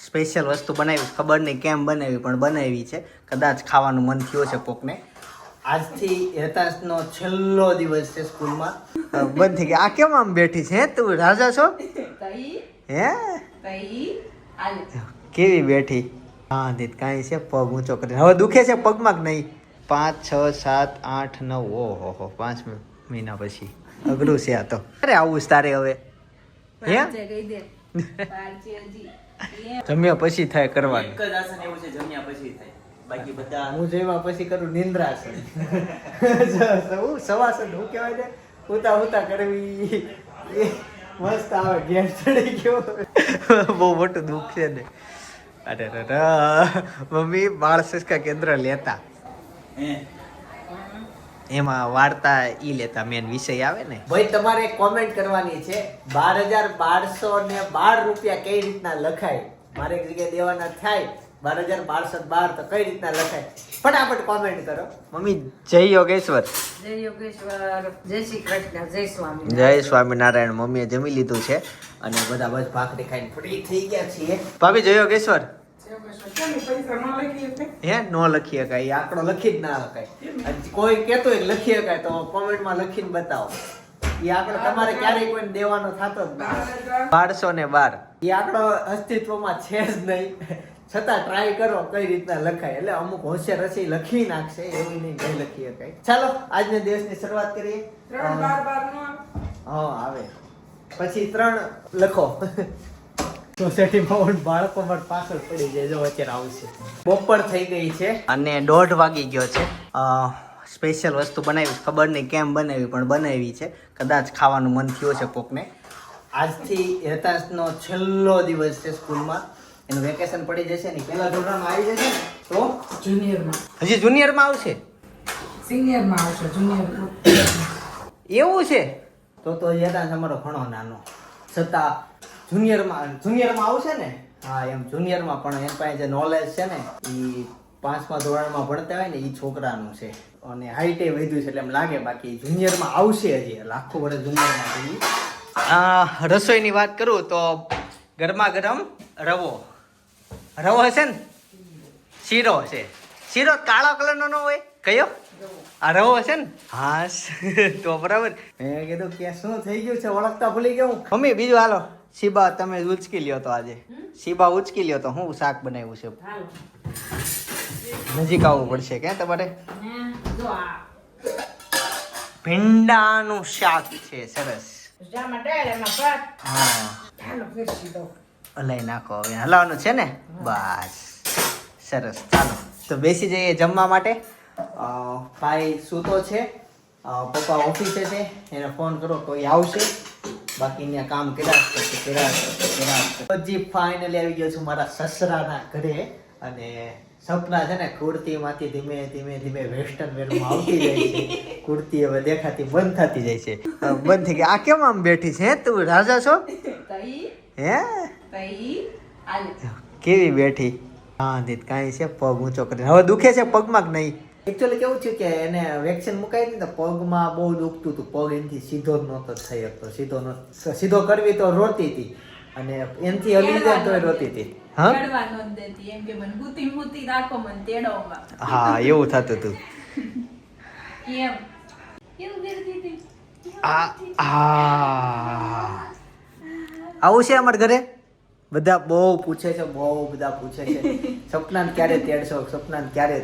Special વસ્તુ બનાવી, ખબર નહીં કેમ બનાવી પણ બનાવી છે. કદાચ ખાવાનું મન થયું છે કોકને. આજથી હેતાશનો છેલ્લો દિવસ છે સ્કૂલમાં. બંધ થઈ ગયા. આ કેમ આમ બેઠી છે? તું રાજા છો? હે કેવી બેઠી? હા દીત કાંઈ છે, પગ ઊંચો કરીને. હવે દુખે છે પગમાં કે નહીં? 5, 6, 7, 8, 9 ઓહો 5 મહિના પછી અઘરું છે આ તો. અરે આવું તારે હવે હે જમ્યા પછી થાય કરવાનું. એક જ આસન એવું છે જમ્યા પછી થાય, બાકી બધા હું જમ્યા પછી કરું નિંદ્રાસન. સવાસન હું કહેવાય ને, ઉતા ઉતા કરવી મસ્ત આવે. ઘેર ચડી ગયો બહુ મોટું દુઃખ છે ને. અરે મમ્મી બાળ સંસ્કાર કેન્દ્ર લેતા એમાં વાર્તા ઈ લેતા મેન વિષય આવે ને. ભાઈ તમારે કોમેન્ટ કરવાની છે 12,1212 રૂપિયા કઈ રીતના લખાય. મારે એક જગ્યાએ દેવાના થાય 12,1212 તો કઈ રીતના લખાય ફટાફટ કોમેન્ટ કરો. મમ્મી જય યોગેશ્વર. જય યોગેશ્વર, જય શ્રી કૃષ્ણ, જય સ્વામી. જય સ્વામિનારાયણ. મમ્મીએ જમી લીધું છે અને બધા બસ ભાખરી ખાઈને ફ્રી થઈ ગયા છીએ. ભાભી જય યોગેશ્વર. હે નો લખી શકાય, આંકડો લખી જ ના શકાય. કોઈ કેતો હોય લખી શકાય તો કોમેન્ટમાં લખીને બતાવો. એ આંકડો તમારે ક્યારેય કોઈને દેવાનો થતો જ નહીં. 1212 એ આંકડો અસ્તિત્વમાં છે જ નહીં, છતાં ટ્રાય કરો કઈ રીતના લખાય. એટલે અમુક હોશિયાર હશે લખી નાખશે, એવું નહીં લખી શકાય. ચાલો આજના દિવસની શરૂઆત કરીએ. 3 આવે પછી 3 લખો. સોસાયટીમાં બાળકો પર પાછળ પડી જાય. જો અત્યારે આવશે. બપોર થઈ ગઈ છે અને 1:30 વાગી ગયો છે. સ્પેશિયલ વસ્તુ બનાવી, ખબર નહીં કેમ બનાવી પણ બનાવી છે. કદાચ ખાવાનું મન થયું છે કોકને. આજથી હેતાશનો છેલ્લો દિવસ છે સ્કૂલમાં. એનું વેકેશન પડી જશે ને, પહેલા ધોરણમાં આવી જશે ને તો જુનિયરમાં, હજી જુનિયરમાં આવશે, સિનિયરમાં આવશે. જુનિયર એવું છે તો હેતાશ અમારો ઘણો નાનો. છતાં જુનિયરમાં આવશે ને. હા એમ જુનિયરમાં પણ એમ પાસે જે નોલેજ છે ને એ 5મા ધોરણમાં ભણતા હોય ને એ છોકરાનું છે અને હાઈટે વધ્યું છે એટલે એમ લાગે. બાકી જુનિયરમાં આવશે હજી, લાખો વર્ષ જુનિયરમાં. રસોઈની વાત કરું તો ગરમા ગરમ રવો હશે ને, શીરો છે. શીરો કાળા કલરનો ન હોય કયો? આ રવો હશે ને. હા તો બરાબર. મેં કીધું કે શું થઈ ગયું છે, ઓળખતા ભૂલી ગયો. મમ્મી બીજું હાલો. શીબા તમે ઉચકી લ્યો તો આજે. શીબા ઉચકી લ્યો તો હું શાક બનાવ્યું છે. નજીક આવવું પડશે કે તમારે. ભીંડાનું શાક છે, સરસ. લઈ નાખો હવે, હલાવવાનું છે ને. બસ સરસ. ચાલો તો બેસી જઈએ જમવા માટે. ભાઈ સૂતો છે, પપ્પા ઓફિસે છે, એને ફોન કરો તો એ આવશે. બાકી અહીંયા કામ કર્યા હજી ફાઇનલી આવી ગયો છું મારા સસરાના ઘરે. અને સપના છે ને કુર્તીમાંથી ધીમે ધીમે વેસ્ટર્ન વેરમાં આવતી જાય છે. કુર્તી હવે દેખાતી બંધ થતી જાય છે. બંધ થઈ ગઈ. આ કેમ આમ બેઠી છે? તું રાજા છો? હે કેવી બેઠી? હા દીત કાંઈ છે, પગ ઊંચો કરીને. હવે દુખે છે પગમાં કે નહીં? એકચ્યુઅલી કેવું છે કે એને વેક્સિન મુકાઈ હતી તો પગમાં બહુ દુખતું હતું. પગ એનાથી સીધો જ નહોતો થઈ શકતો. સીધો કરવી તો રોતી હતી અને એનાથી હલી જાય તો રોતી હતી. હા એવું થતું હતું. આવું છે અમારા ઘરે. બધા બહુ પૂછે છે, સપનાને ક્યારે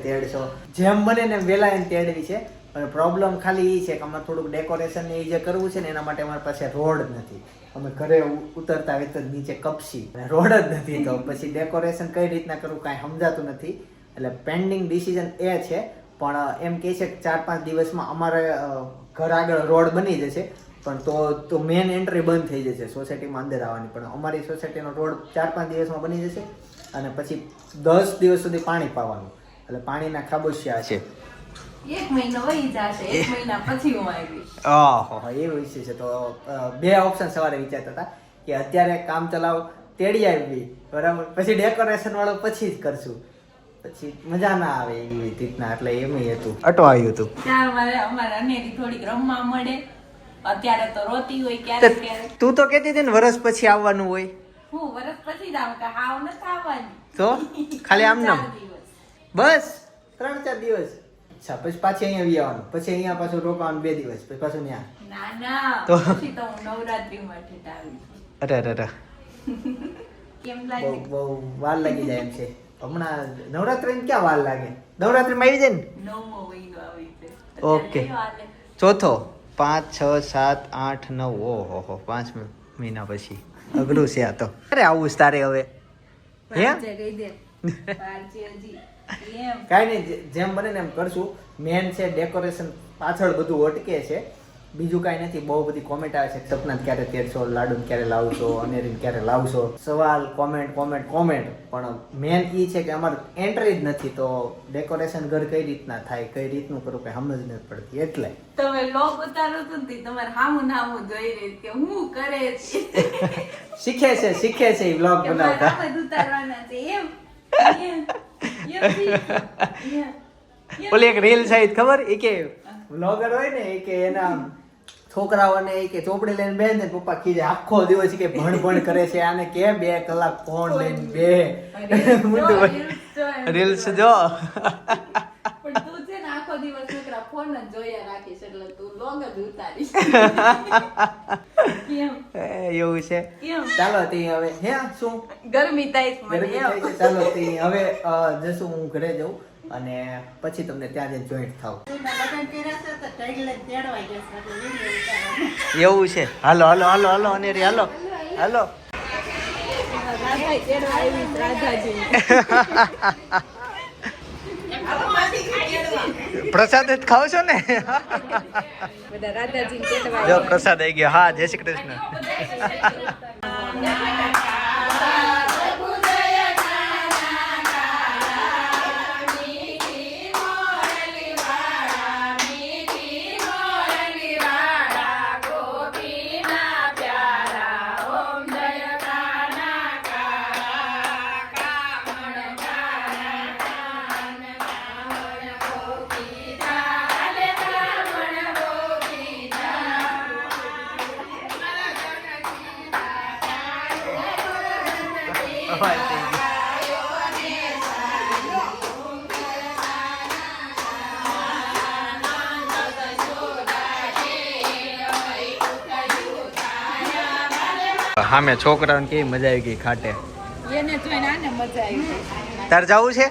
તેડશો. જેમ બને ને વહેલા એને તેડવી છે. પણ પ્રોબ્લેમ ખાલી એ છે કે અમારે થોડુંક ડેકોરેશન એ જે કરવું છે ને એના માટે અમારી પાસે રોડ નથી. અમે ઘરે ઉતરતા હોય તો નીચે કપસી, રોડ જ નથી. તો પછી ડેકોરેશન કઈ રીતના કરવું કાંઈ સમજાતું નથી. એટલે પેન્ડિંગ ડિસિઝન એ છે. પણ એમ કહે છે કે 4-5 દિવસમાં અમારે ઘર આગળ રોડ બની જશે. પણ તો મેન એન્ટ્રી બંધ થઈ જશે, સોસાયટીમાં અંદર આવવાની. પણ અમારી સોસાયટીનો રોડ 4-5 દિવસમાં બની જશે અને પછી 10 દિવસ સુધી પાણી પાવાનું. એટલે પાણીના ખાબોચિયા છે. 1 મહિનો વહી જશે, 1 મહિના પછી હું આવીશ. એવું વિષય છે. તો 2 ઓપ્શન સવારે વિચારતા હતા કે અત્યારે કામ ચલાવ તેડી આવી બરાબર, પછી ડેકોરેશન વાળો પછી જ કરશું, પછી મજા ના આવે એવી રીતના. એટલે એમ હતું, અટવાયું હતું. અમારે અનેરી થોડીક રમવા મળે. અત્યારે તો રોતી હોય ક્યારેક. તું તો કહેતી હતી ને વર્ષ પછી આવવાનું હોય. હું વરસ પછી જ આવું કે હાવ નથી આવવાની. તો ખાલી આમ નામ 4 દિવસ. બસ 3-4 દિવસ. અચ્છા પછી પાછી અહીંયા આવી આવવાનું, પછી અહીંયા પાછું રોકાવાનું 2 દિવસ, પછી પાછું ત્યાં. ના તો? પછી તો હું નવરાત્રીમાં ઠેઠ આવી. અરે અરે અરે કેમ બહુ લાગે? બહુ વાર લાગી જાય એમ છે. હમણાં નવરાત્રીમાં ક્યાં વાર લાગે, નવરાત્રીમાં આવી જાય ને. 9મો મહિનો આવી છે. ઓકે. અત્યારે કયો હાલે? ચોથો 5, 6, 7, 8, 9 ઓહો 5 મહિના પછી અઘરું છે આ તો. અરે આવું જ તારે હવે હે પાંચે કહી દે. પાંચે હજી. એમ. કાંઈ નહીં, જેમ બને ને એમ કરશું. મેન છે ડેકોરેશન, પાછળ બધું અટકે છે, બીજું કાંઈ નથી. બહુ બધી કોમેન્ટ આવે છે, સપના ક્યારે તેડશો, લાડુ ક્યારે લાવશો, અનેરીને ક્યારે લાવશો, સવાલ કોમેન્ટ કોમેન્ટ કોમેન્ટ. પણ મેન એ છે કે અમારે એન્ટ્રી જ નથી, તો ડેકોરેશન ઘર કઈ રીતના થાય, કઈ રીતનું કરું કઈ સમજ નથી પડતી. એટલે તમે લોગ ઉતારો તો ને તમારે હામું નામું જોઈ રહી કે હું કરે છે. શીખે છે એ બ્લોગ કે મારે બનાવતા. આ બધું ઉતારવાના છે એમ. એમ. એમ શીખો. એમ. એમ. ઓલી એક રીલ છે ખબર, એ કે વ્લોગર હોય ને, એ કે એના છોકરાઓને એ કે ચોપડી લઈને બેસે ને પપ્પા કીધે આખો દિવસ ઈ કે ભણ કરે છે, આને કે 2 કલાક ફોન લઈને બે રીલ્સ જો. પણ તું છે ને આખો દિવસ છોકરા ફોન જ જોયા રાખીશ એટલે તું લોગ જ ઉતારીશ. કેમ? એવું છે. કેમ? ચાલો તે હવે હે શું ગરમી થાય છે મને ગરમી થાય છે. એમ. ચાલો તે હવે જશું, હું ઘરે જઉં અને પછી તમને ત્યાં જઈને જોઈન્ટ થાવ. લગ્ન કર્યા છે તો ટાઈલ જ તેડવા જશે એટલે વિડિયો ઉતારવાનો. એવું છે. હાલો હાલો હાલો હાલો અનેરી હાલો હાલો. રાધાઈ તેડવા આવી છે, રાધાજી. પ્રસાદ જ ખાવ છો ને. બધા રાધાજી તેડવા જો પ્રસાદ આવી ગયો. હા, જય શ્રી કૃષ્ણ. હા, મેં છોકરાઓને કેવી મજા આવી ગઈ ખાટે. એને જોઈને આને મજા આવી ગઈ. તાર જવું છે?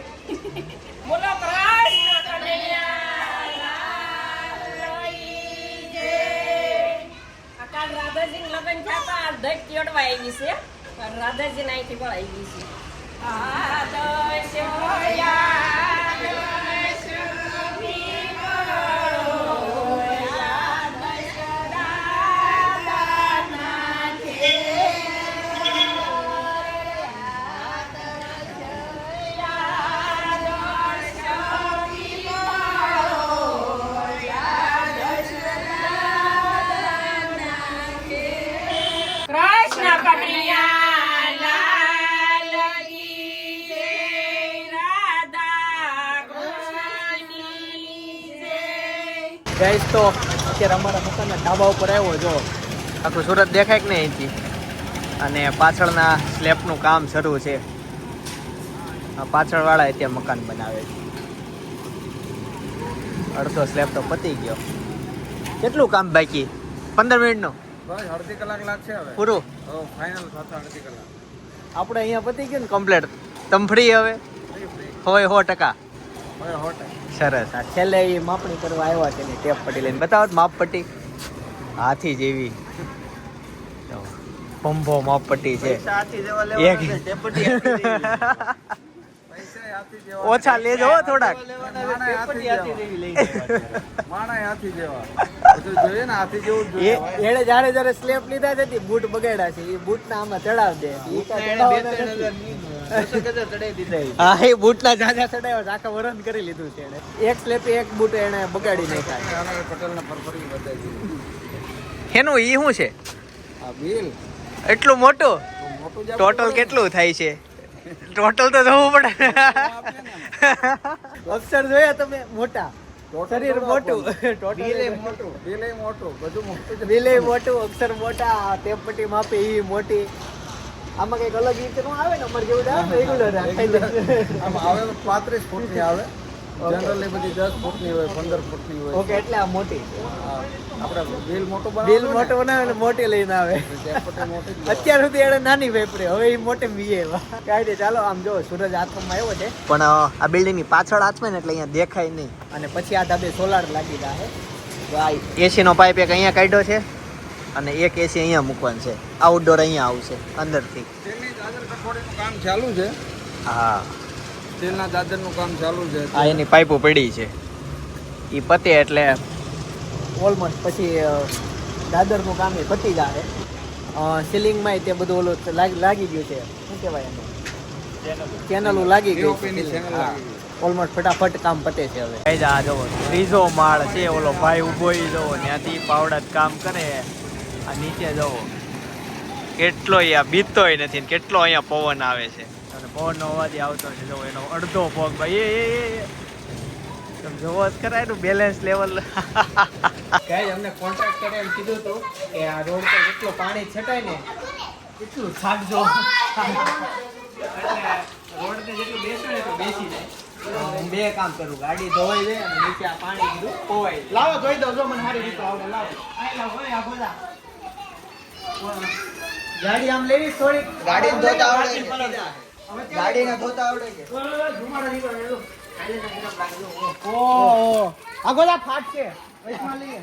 બોલો કૃષ્ણ કનૈયા લાલની જય. આ કાલ રાધાજી લગ્ન થતા આ ધક તેડવા આવી છે. રાધાજી નાઈથી પણ આવી છે. કૃષ્ણ કનૈયા લાલ કી જય. રાધા કૃષ્ણની જય. ગાઈસ તો અત્યારે અમારા મકાનના ધાબા ઉપર આવ્યો જો. આખું સુરત દેખાય કે નહીં અહીંથી. અને પાછળના સ્લેબનું કામ શરૂ છે. આ પાછળવાળા અત્યારે મકાન બનાવે છે. અડધો સ્લેબ તો પતી ગયો. કેટલું કામ બાકી? 15 મિનિટનું બસ અડધી કલાક લાગશે હવે. પૂરું. ફાઇનલ થતા અડધી કલાક. આપણે અહીંયા પતી ગયું ને કમ્પ્લીટ. તમે ફ્રી હવે? હોય 100%. હવે હોટ. સરસ. આ છેલ્લે એ માપણી કરવા આવ્યા છે ને ટેપ પટ્ટી લઈને. બતાવો તો માપપટ્ટી. હાથી જેવી પંભો માપપટ્ટી છે. એક ઓછા લેજો હો થોડાક. માણા હાથી જેવા. બધું જોઈએ ને હાથી જેવું જ જોઈએ. એણે જાણે જ્યારે સ્લેપ લીધા છે બૂટ બગાડ્યા છે. એ બૂટના આમાં ચડાવ દે. હા, એ બૂટના જાજા ચડાવ્યા છે. આખા વરણ કરી લીધું છે એણે. એક સ્લેપે એક બૂટ એને બગાડી નાખ્યા. પટેલને ફરફરી બતાવી. એનું ઈ શું છે? આ બિલ એટલું મોટું? મોટું જ ટોટલ કેટલું થાય છે? ટોટલ તો જોવું પડે. અક્ષર જોયા તમે? મોટા, શરીર મોટું, બિલ મોટું, બિલ મોટું, બધું મોટું જ. બિલે મોટું, અક્ષર મોટા, ટેપ પટ્ટી માપે ઈ મોટી. આમાં કઈક અલગ રીતે નો આવે ને અમારે જેવું આવે રેગ્યુલર આમ આવે તો 35 ફૂટની આવે જનરલી બધી 10 ફૂટની હોય 15 ફૂટની હોય ઓકે એટલે આ મોટી આપણે બિલ મોટો બિલ મોટો બનાવે એટલે મોટી લઈને આવે મોટી અત્યાર સુધી એને નાની વેપરી હવે એ મોટી વીએ કાંઈ નહીં ચાલો આમ જો સૂરજ આથમમાં આવ્યો છે પણ આ બિલ્ડિંગ ની પાછળ આથમે ને એટલે અહીંયા દેખાય નહીં અને પછી આ ધાબે સોલાર લાગી જાય તો આ એસી નો પાઇપ એક અહીંયા કાઢ્યો છે અને એક એસી અહીંયા મૂકવાનું છે આઉટડોર અહીંયા આવશે અંદરથી સ્ટીલની દાદર કઠોળીનું કામ ચાલુ છે હા સ્ટીલના દાદરનું કામ ચાલુ છે આ એની પાઇપો પડી છે એ પતે એટલે ઓલમોસ્ટ પછી દાદરનું કામ એ પતી જાય સીલિંગમાં તે બધું ઓલું લાગી ગયું છે શું કહેવાય એને ચેનલો લાગી ગઈ POP ની channel લાગી ગઈ. ઓલમોસ્ટ ફટાફટ કામ પતે છે હવે કઈ જા જોવો ત્રીજો માળ છે ઓલો ભાઈ ઊભો ઈ જોવો ત્યાંથી પાવડા કામ કરે આ નીચે જોવો કેટલો અહીંયા બીતોય નથી ને કેટલો અહીંયા પવન આવે છે અને પવનનો અવાજ આવતો છે જોવો એનો અડધો પગ ભાઈ એ તમે જોવો જ ખરા એનું બેલેન્સ લેવલ ગાઈસ અમને કોન્ટ્રાક્ટ કરે એમ કીધું હતું કે આ રોડ પર જેટલું પાણી છટાય ને એટલું છાંટજો એટલે રોડ ને જેટલું બેસે ને તો બેસી જાય હું બે કામ કરું ગાડી ધોવાઈ જાય અને નીચે આ પાણી કીધું પોવાય લાવો ધોઈ દો જો મને સારી રીતે આવડે લાવો આ લાવો આ ગોદા ગાડી આમ લેવી થોડી ગાડીને ધોતા આવડે છે. ગાડી ગાડીને ધોતા આવડે છે ધુમાડો નીકળે ઓહો આ ગોદા ફાટ છે વચમાં લઈએ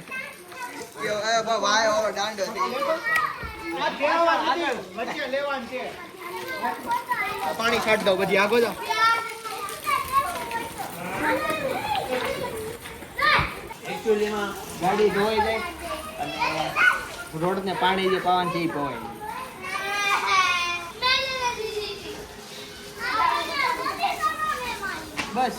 વાય ઓવર દાંડો છે. આ લેવાનું છે વચ્ચે લેવાનું છે આ પાણી છાટ દો બધી આગો જાઓ એકચ્યુઅલીમાં ગાડી ધોવાઈ જાય અને રોડને પાણી જે પાવાનું છે એ પવાય બસ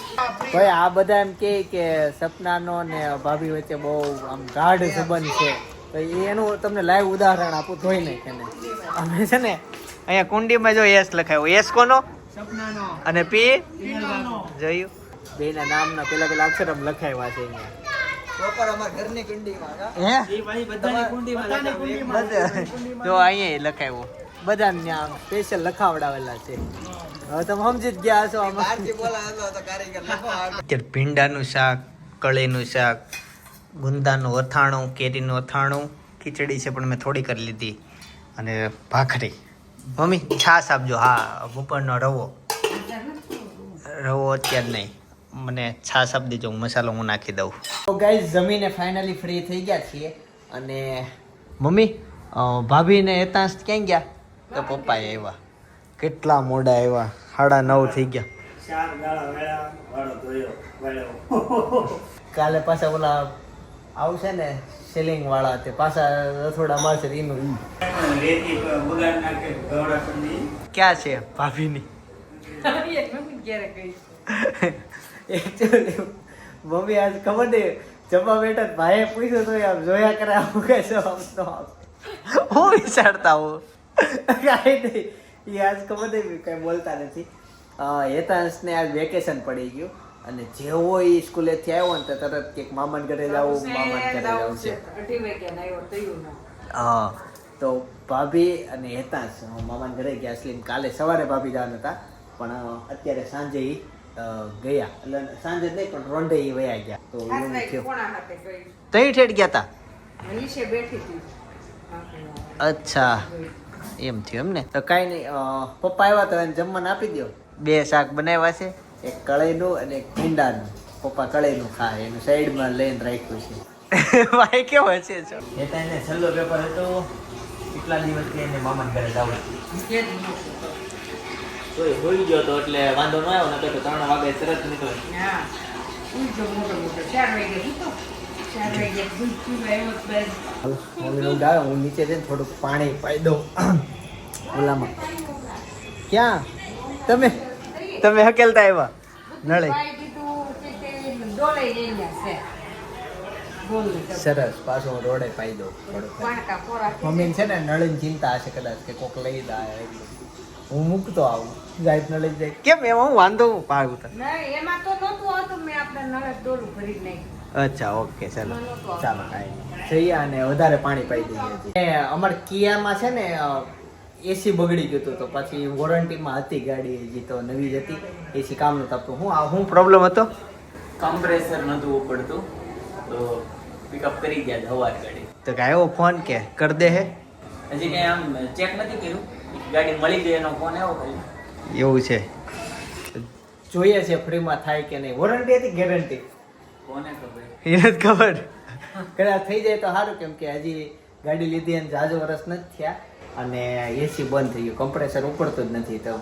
ભાઈ આ બધા એમ કે સપનાનો ને ભાભી વચ્ચે બહુ આમ ગાઢ સંબંધ છે તો એનું તમને લાઈવ ઉદાહરણ આપું ધોઈ નાખે ને અમે છે ને અહીંયા કુંડીમાં જો એસ લખાયો એસ કોનો સપનાનો અને પી જોયું બેના નામના પેલા અક્ષર આમ લખાવ્યા છે અહીંયા પ્રોપર અમારા ઘરની કુંડીમાં કા? હે એ ભાઈ બધાની કુંડીમાં જો અહીંયા લખાવ્યો બધા નામ સ્પેશિયલ લખાવડાવેલા છે હવે તમે સમજી જ ગયા છો આમાં બહારથી બોલાવેલો હતો કારીગર લખો આ અત્યારે ભીંડાનું શાક કળીનું શાક ગુંદાનું અથાણું કેરીનું અથાણું ખીચડી છે પણ મેં થોડી કરી લીધી અને ભાખરી મમ્મી છાશ આપજો હા બપોરનો રવો અત્યારે નહીં મને છાશ આપી દેજો મસાલો હું નાખી દઉં તો ગાઈઝ જમીને ફાઇનલી ફ્રી થઈ ગયા છીએ અને મમ્મી ભાભીને હેતાંશ ક્યાં ગયા તો પપ્પા આવ્યા કેટલા મોડા આવ્યા 9:30 થઈ ગયા ચાર ગાળા વેળા વાળો ધોયો વેળો કાલે પાછા ઓલા આવશે ને સેલિંગ વાળા તે પાછા રસોડા મારશે એનું રેતી બગાડ નાખે ગવડા પડી ક્યાં છે ભાભીની એકચ્યુઅલી મમ્મી આજ ખબર નહીં જમવા બેઠા ભાઈએ પૂછ્યું તો આમ જોયા કરે આવું કઈ જવાબ તો હું વિચારતા હું કાંઈ નહીં એ આજ ખબર નહીં કઈ બોલતા નથી હેતાંશને આજ વેકેશન પડી ગયું અને જેવો એ સ્કૂલેથી આવ્યો ને તો તરત કંઈક મામાને ઘરે જવું મામાને ઘરે જવું છે હા તો ભાભી અને હેતાંશ મામાને ઘરે ગયા એટલે કાલે સવારે ભાભી જવાના હતા પણ અત્યારે સાંજે ઈ ગયા એટલે સાંજે નહીં પણ રોંઢે ઈ વયા ગયા તો એવું થયું તઈ ઠેઠ ગયા હતા અચ્છા એમ થયું એમ ને તો કાંઈ નહીં પપ્પા આવ્યા તો એને જમવાનું આપી દો 2 શાક બનાવ્યા છે એક કળઈનું અને એક ભીંડાનું પપ્પા કળઈનું ખાય એનું સાઈડમાં લઈને રાખ્યું છે ભાઈ કેવો છે એ તો એને છેલ્લો પેપર હતો કેટલા દિવસથી એને મામાને ઘરે જવું તો એ હોઈ ગયો તો એટલે વાંધો ન આવ્યો ને તો 3 વાગે તરત નીકળે હું નીચે જઈને થોડુંક પાણી પાઈ દઉં ઓલામાં ક્યાં તમે હકેલતા આવ્યા નળે સરસ પાછો હું રોડે પાઈ દઉં મમ્મી છે ને નળીની ચિંતા હશે કદાચ કે કોક લઈ જાય એટલે હું મૂકતો આવું જાય નળી જાય કેમ એમાં હું વાંધો પાડું અચ્છા ઓકે ચાલો ચાલો કાંઈ જઈએ અને વધારે પાણી પાઈ દઈએ અમારે કિયામાં છે ને એસી બગડી ગયું હતું તો પછી વોરંટીમાં હતી ગાડી, હજી તો નવી જ હતી, એસી કામ નતું આપતું. હું પ્રોબ્લેમ હતો? કમ્પ્રેસર નતું ઉપડતું તો પિકઅપ કરી ગયા હવાર ગાડી. તો કે આવ્યો ફોન કે કર દે હે? હજી કઈ આમ ચેક નથી કર્યું, ગાડી મળી ગઈ એનો ફોન આવ્યો ખાલી. એવું છે, જોઈએ છે ફ્રીમાં થાય કે નહીં. વોરંટી હતી ગેરંટી કોને ખબર. એ નથી ખબર. કદાચ થઈ જાય તો સારું, કેમ કે હજી ગાડી લીધી અને જાજો વર્ષ નથી થયા અને એસી બંધ થઈ ગયું, કમ્પ્રેસર ઉપડતું જ નથી. તો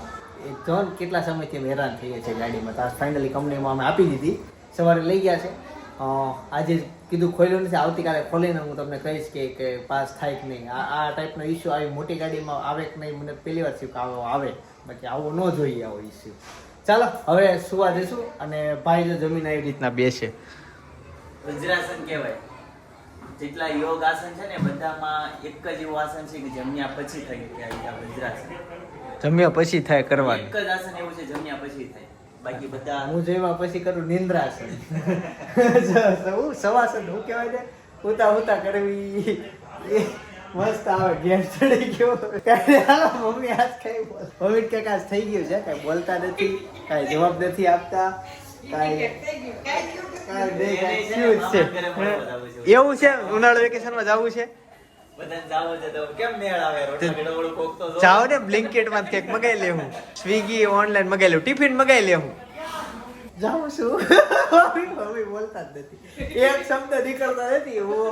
એ જો ને કેટલા સમયથી અમે હેરાન થઈએ છીએ ગાડીમાં. તો આ ફાઇનલી કંપનીમાં અમે આપી દીધી, સવારે લઈ ગયા છે. આજે કીધું ખોલ્યું નથી, આવતીકાલે ખોલીને હું તમને કહીશ કે પાસ થાય કે નહીં. આ ટાઈપનો ઇસ્યુ આવી મોટી ગાડીમાં આવે કે નહીં, મને પહેલી વાર થયું કે આવો આવે, બાકી આવો ન જોઈએ આવો ઇસ્યુ. ચાલો હવે સુવા જઈશું અને ભાઈ જો જમીન આવી રીતના બેસે. વજ્રાસન કહેવાય. જેટલા યોગ આસન છે ને બધામાં એક જ એવું આસન છે કે જમ્યા પછી થઈ ગયા વજ્રાસન. જમ્યા પછી થાય કરવાનું. એક જ આસન એવું છે જમ્યા પછી થાય, બાકી બધા હું જમ્યા પછી કરું નિંદ્રાસન. સવાસન હું કહેવાય ને, ઉતા ઉતા કરવી એ મસ્ત આવે. ગેમ ચડી ગયો. હાલો મમ્મી આજ કઈ બોલ, મમ્મી કે આજ થઈ ગયું છે, કઈ બોલતા નથી, કઈ જવાબ નથી આપતા, એવું છે. ઉનાળુ વેકેશનમાં જવું છે, બધાને જાવો છે તો કેમ મેળ આવે? રોટલા ગડબડ કોક તો જો. જાઓ ને બ્લિંકિટ માં કેક મગાઈ લેવું, સ્વિગી ઓનલાઈન મગાઈ લેવું, ટિફિન મગાઈ લેવું. જાઉં છું. મમ્મી બોલતા જ નથી, એક શબ્દ નીકળતા નથી. હું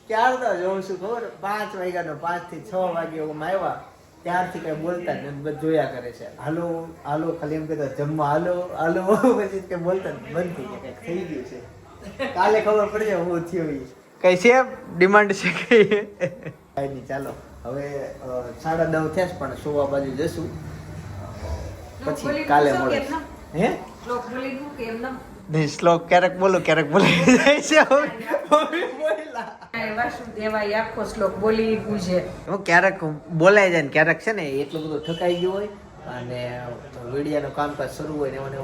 ક્યારનો જોઉં છું ખબર, 5 વાગ્યાનો, 5 થી 6 વાગે હું આવ્યા ત્યારથી કઈ બોલતા જ નથી, બધું જોયા કરે છે. હાલો હાલો ખાલી એમ કહેતો જમવા હાલો હાલો, પછી કઈ બોલતા જ બંધ થઈ ગયા. કઈક થઈ ગયું છે, કાલે ખબર પડી જાય હું થયું. કઈ છે ડિમાન્ડ છે કઈ? કઈ નહીં, ચાલો હવે 9:30 થયા છે, પણ સુવા બાજુ જશું, પછી કાલે મળે. હે નહીં, શ્લોક ક્યારેક બોલું ક્યારેક બોલાઈ જાય છે. વાસુદેવાય આખો શ્લોક બોલી ગુજે. હું ક્યારેક બોલાઈ જાય ને ક્યારેક છે ને એટલું બધું થકાઈ ગયું હોય અને વીડિયાનું કામકાજ શરૂ હોય ને મને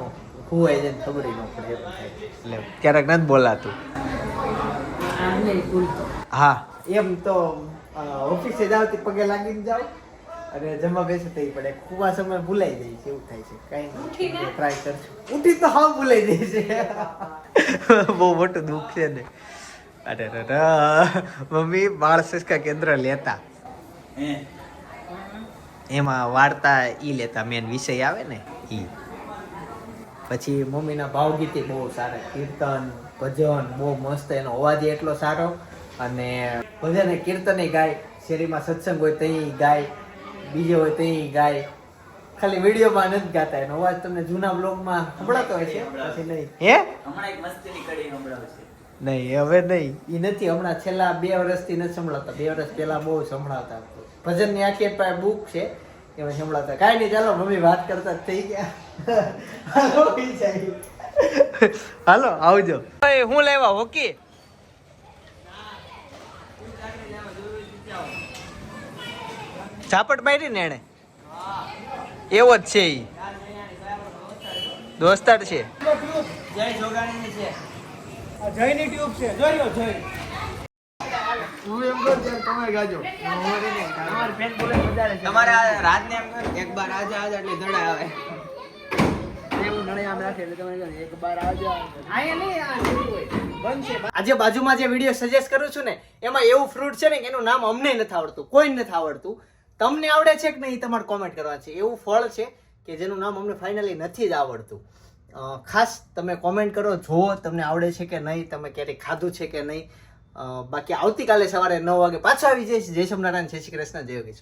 ખુવાઈ જાય ને ખબર ન પડે એવું થાય. એટલે ક્યારેક નથી બોલાતું. હા, એમ તો ઓફિસે જાવ તે પગે લાગીને જાવ અને જમવા બેસે તો પડે, ખુવા સમય ભૂલાઈ જાય છે, એવું થાય છે. કઈ નહીં, ટ્રાય કરશું. ઉઠી તો હાવ ભૂલાઈ જાય છે. બહુ મોટું દુઃખ છે ને. અરે મમ્મી બાળ સંસ્કાર કેન્દ્ર લેતા, હે એમાં વાર્તા ઈ લેતા, મેન વિષય આવે ને ઈ. પછી મમ્મીના ભાવગીતે બહુ સારા, કીર્તન ભજન બહુ મસ્ત, એનો અવાજ એટલો સારો. અને ભજન કીર્તન ગાય, શેરીમાં સત્સંગ હોય તઈ ગાય, બીજે હોય તઈ ગાય. ખાલી વિડીયોમાં નથી ગાતા, એનો અવાજ તમને જૂના બ્લોગમાં સંભળાતો હોય છે, પછી નહીં. હે હમણાં એક મસ્તીની કડી સંભળાવશે. નહીં હવે નહીં, એ નથી હમણાં, છેલ્લા 2 વર્ષથી નથી સંભળાતા. 2 વર્ષ પહેલા બહુ સંભળાતા. ભજનની આખી પાસે બુક છે, એમાં સંભળાતા. કાંઈ નહીં, ચાલો મમ્મી વાત કરતા જ થઈ ગયા. હાલો આવજો. હું લેવા હોકી ઝાપટ મારી ને એને, એવો જ છે ઈ દોસ્તાર છે. જય જોગાણીની છે. જયની ટ્યુબ છે, જોયો જય. તું એમ કર ત્યારે તમે ગાજો. તમારી ફેન બોલે વધારે છે. તમારે આ રાતને એમ કર એક બાર આજા આજા એટલે ધડે આવે. એવું નળે આમ રાખે એટલે તમે એક બાર આવજો. આયા નહીં, આ જેવું હોય. બંધ છે. આજે બાજુમાં જે વિડીયો સજેસ્ટ કરું છું ને, એમાં એવું ફ્રૂટ છે ને કે એનું નામ અમને નથી આવડતું, કોઈ નથી આવડતું. તમને આવડે છે કે નહીં તમારે કોમેન્ટ કરવા છે. એવું ફળ છે કે જેનું નામ અમને ફાઇનલી નથી જ આવડતું. ખાસ તમે કોમેન્ટ કરો, જો તમને આવડે છે કે નહીં, તમે ક્યારેય ખાધું છે કે નહીં. બાકી આવતીકાલે સવારે 9 વાગે પાછા આવી જઈશ. જય સોમનારાયણ, જય શ્રી કૃષ્ણ, જય યોગેશ.